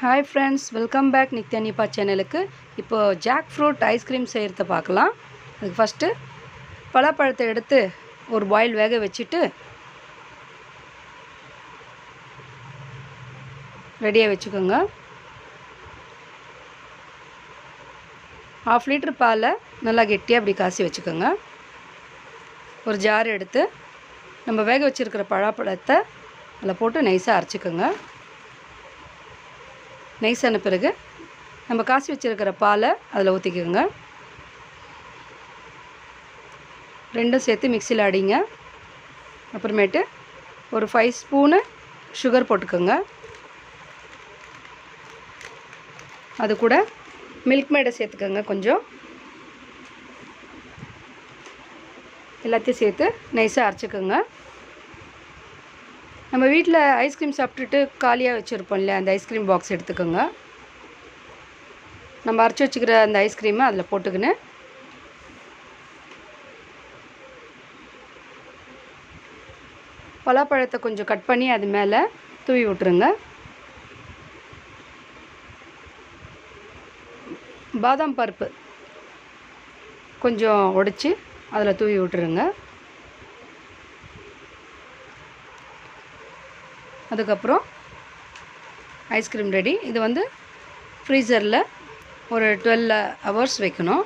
Hi friends, welcome back Nithya Nipa சேனலுக்கு. இப்போது jack fruit ice cream செய்கிறத பார்க்கலாம். அதுக்கு ஃபஸ்ட்டு பலாப்பழத்தை எடுத்து ஒரு பாயில் வேக வச்சுட்டு ரெடியாக வச்சுக்கோங்க. 1/2 லிட்டர் பாலை நல்லா கெட்டியாக அப்படி காசி வச்சுக்கோங்க. ஒரு ஜார் எடுத்து நம்ம வேக வச்சுருக்கிற பலாப்பழத்தை அதில் போட்டு நைஸாக அரைச்சிக்கோங்க. நைஸான பிறகு நம்ம காசி வச்சுருக்கிற பாலை அதில் ஊற்றிக்கோங்க. ரெண்டும் சேர்த்து மிக்சியில் அடிங்க. அப்புறமேட்டு ஒரு 5 ஸ்பூனு சுகர் போட்டுக்கோங்க. அது கூட மில்க் மேடை சேர்த்துக்கோங்க. கொஞ்சம் எல்லாத்தையும் சேர்த்து நைஸாக அரைச்சிக்கோங்க. நம்ம வீட்டில் ஐஸ்கிரீம் சாப்பிட்டுட்டு காலியாக வச்சுருப்போம் இல்லையா, அந்த ஐஸ்கிரீம் பாக்ஸ் எடுத்துக்கோங்க. நம்ம அரைச்சி வச்சுக்கிற அந்த ஐஸ்கிரீமை அதில் போட்டுக்கின்னு பலாப்பழத்தை கொஞ்சம் கட் பண்ணி அது மேலே தூவி விட்டுருங்க. பாதாம் பருப்பு கொஞ்சம் உடைச்சி அதில் தூவி விட்டுருங்க. அதுக்கப்புறம் ஐஸ்கிரீம் ரெடி. இது ஃப்ரீசரில் ஒரு 12 ஹவர்ஸ் வைக்கணும்.